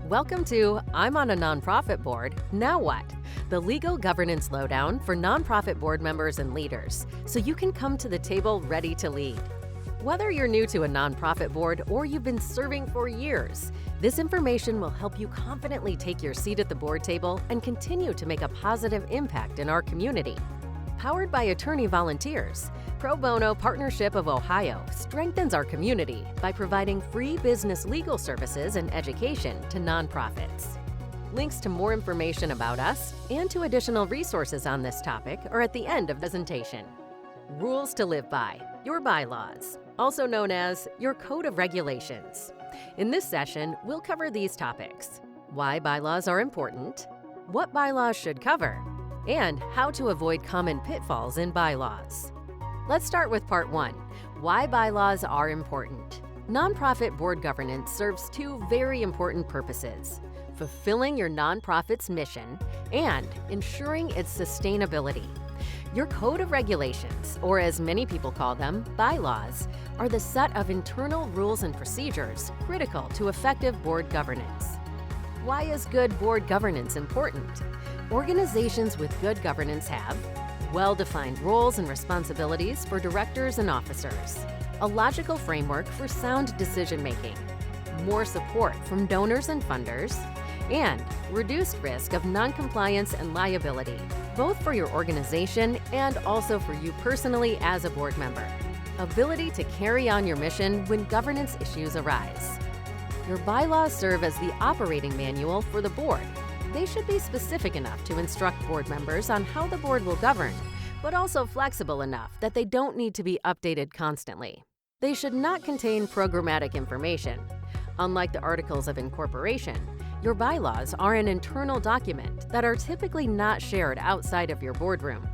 Welcome to I'm on a nonprofit board, now what? The legal governance lowdown for nonprofit board members and leaders, so you can come to the table ready to lead. Whether you're new to a nonprofit board or you've been serving for years, this information will help you confidently take your seat at the board table and continue to make a positive impact in our community. Powered by attorney volunteers, Pro Bono Partnership of Ohio strengthens our community by providing free business legal services and education to nonprofits. Links to more information about us and to additional resources on this topic are at the end of the presentation. Rules to live by, your bylaws, also known as your Code of Regulations. In this session, we'll cover these topics: why bylaws are important, what bylaws should cover, and how to avoid common pitfalls in bylaws. Let's start with part 1, why bylaws are important. Nonprofit board governance serves two very important purposes: fulfilling your nonprofit's mission and ensuring its sustainability. Your Code of Regulations, or as many people call them, bylaws, are the set of internal rules and procedures critical to effective board governance. Why is good board governance important? Organizations with good governance have well-defined roles and responsibilities for directors and officers, a logical framework for sound decision-making, more support from donors and funders, and reduced risk of noncompliance and liability, both for your organization and also for you personally as a board member. Ability to carry on your mission when governance issues arise. Your bylaws serve as the operating manual for the board. They should be specific enough to instruct board members on how the board will govern, but also flexible enough that they don't need to be updated constantly. They should not contain programmatic information. Unlike the Articles of Incorporation, your bylaws are an internal document that are typically not shared outside of your boardroom.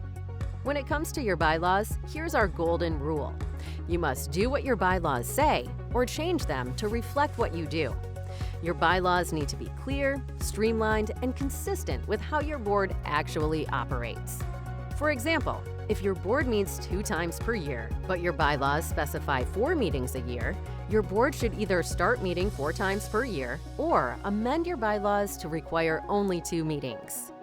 When it comes to your bylaws, here's our golden rule. You must do what your bylaws say or change them to reflect what you do. Your bylaws need to be clear, streamlined, and consistent with how your board actually operates. For example, if your board meets 2 times per year, but your bylaws specify 4 meetings a year, your board should either start meeting 4 times per year or amend your bylaws to require only 2 meetings.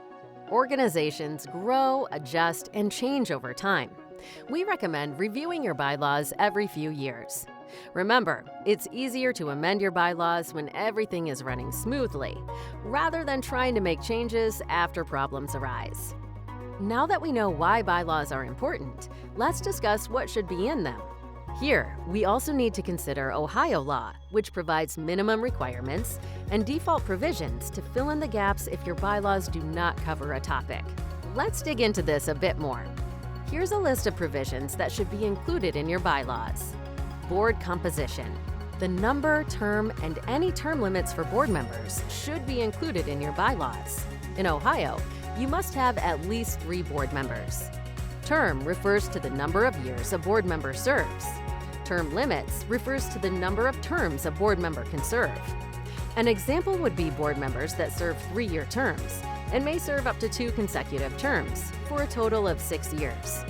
Organizations grow, adjust, and change over time. We recommend reviewing your bylaws every few years. Remember, it's easier to amend your bylaws when everything is running smoothly, rather than trying to make changes after problems arise. Now that we know why bylaws are important, let's discuss what should be in them. Here, we also need to consider Ohio law, which provides minimum requirements and default provisions to fill in the gaps if your bylaws do not cover a topic. Let's dig into this a bit more. Here's a list of provisions that should be included in your bylaws. Board composition. The number, term, and any term limits for board members should be included in your bylaws. In Ohio, you must have at least 3 board members. Term refers to the number of years a board member serves. Term limits refers to the number of terms a board member can serve. An example would be board members that serve 3-year terms and may serve up to 2 consecutive terms for a total of 6 years.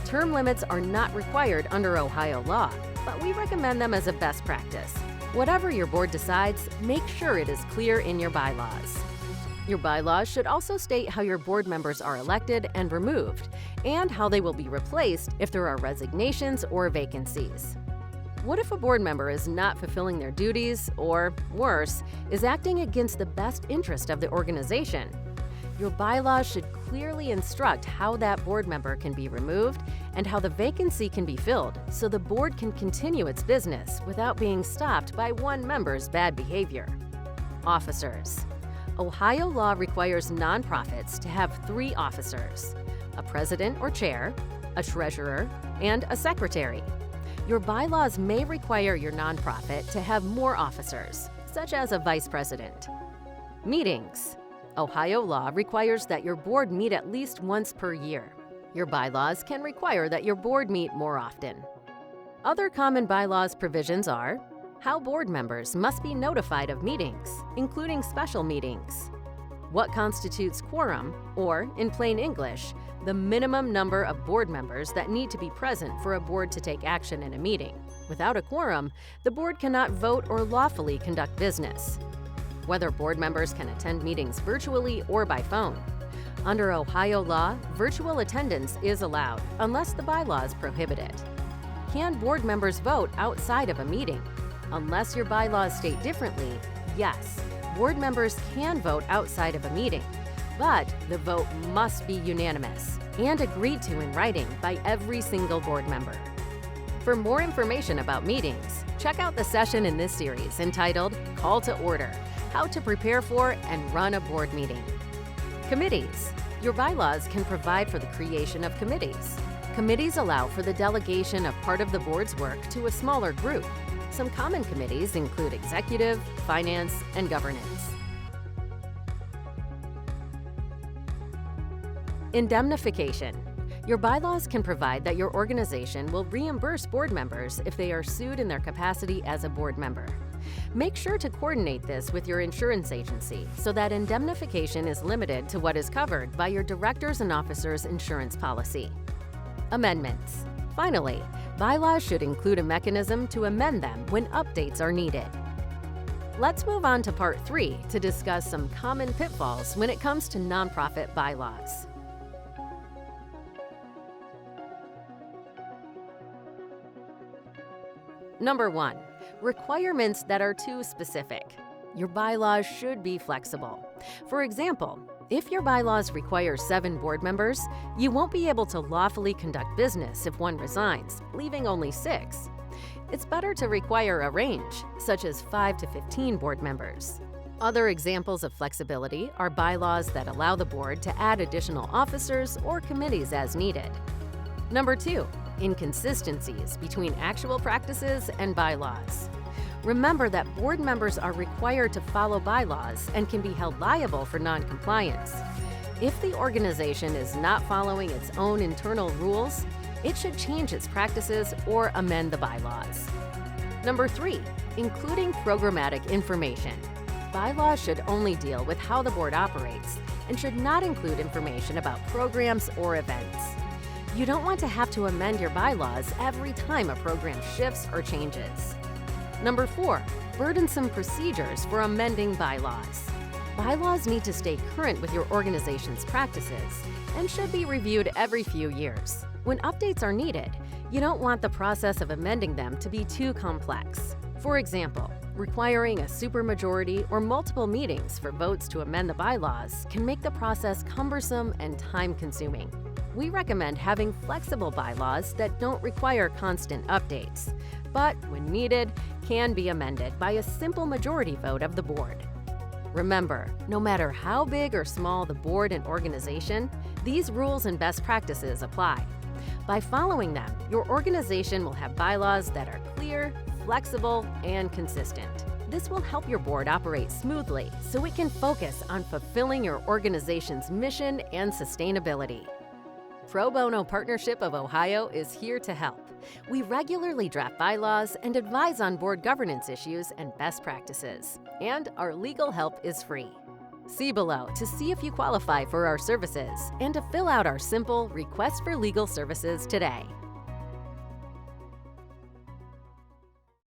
Term limits are not required under Ohio law, but we recommend them as a best practice. Whatever your board decides, make sure it is clear in your bylaws. Your bylaws should also state how your board members are elected and removed, and how they will be replaced if there are resignations or vacancies. What if a board member is not fulfilling their duties, or, worse, is acting against the best interest of the organization? Your bylaws should clearly instruct how that board member can be removed and how the vacancy can be filled so the board can continue its business without being stopped by one member's bad behavior. Officers. Ohio law requires nonprofits to have 3 officers: a president or chair, a treasurer, and a secretary. Your bylaws may require your nonprofit to have more officers, such as a vice president. Meetings. Ohio law requires that your board meet at least once per year. Your bylaws can require that your board meet more often. Other common bylaws provisions are how board members must be notified of meetings, including special meetings, what constitutes quorum, or, in plain English, the minimum number of board members that need to be present for a board to take action in a meeting. Without a quorum, the board cannot vote or lawfully conduct business. whether board members can attend meetings virtually or by phone. Under Ohio law, virtual attendance is allowed unless the bylaws prohibit it. Can board members vote outside of a meeting? Unless your bylaws state differently, yes, board members can vote outside of a meeting, but the vote must be unanimous and agreed to in writing by every single board member. For more information about meetings, check out the session in this series entitled Call to Order: How to Prepare for and Run a Board Meeting. Committees. Your bylaws can provide for the creation of committees. Committees allow for the delegation of part of the board's work to a smaller group. Some common committees include executive, finance, and governance. Indemnification. Your bylaws can provide that your organization will reimburse board members if they are sued in their capacity as a board member. Make sure to coordinate this with your insurance agency so that indemnification is limited to what is covered by your directors and officers' insurance policy. Amendments. Finally, bylaws should include a mechanism to amend them when updates are needed. Let's move on to Part 3 to discuss some common pitfalls when it comes to nonprofit bylaws. Number 1. Requirements that are too specific. Your bylaws should be flexible. For example, if your bylaws require 7 board members, you won't be able to lawfully conduct business if one resigns, leaving only 6. It's better to require a range, such as 5 to 15 board members. Other examples of flexibility are bylaws that allow the board to add additional officers or committees as needed. Number 2. Inconsistencies between actual practices and bylaws. Remember that board members are required to follow bylaws and can be held liable for non-compliance. If the organization is not following its own internal rules, it should change its practices or amend the bylaws. Number 3. Including programmatic information. Bylaws should only deal with how the board operates and should not include information about programs or events. You don't want to have to amend your bylaws every time a program shifts or changes. Number 4. Burdensome procedures for amending bylaws. Bylaws need to stay current with your organization's practices and should be reviewed every few years. When updates are needed, you don't want the process of amending them to be too complex. For example, requiring a supermajority or multiple meetings for votes to amend the bylaws can make the process cumbersome and time-consuming. We recommend having flexible bylaws that don't require constant updates, but when needed, can be amended by a simple majority vote of the board. Remember, no matter how big or small the board and organization, these rules and best practices apply. By following them, your organization will have bylaws that are clear, flexible, and consistent. This will help your board operate smoothly so it can focus on fulfilling your organization's mission and sustainability. Pro Bono Partnership of Ohio is here to help. We regularly draft bylaws and advise on board governance issues and best practices, and our legal help is free. See below to see if you qualify for our services and to fill out our simple Request for Legal Services today.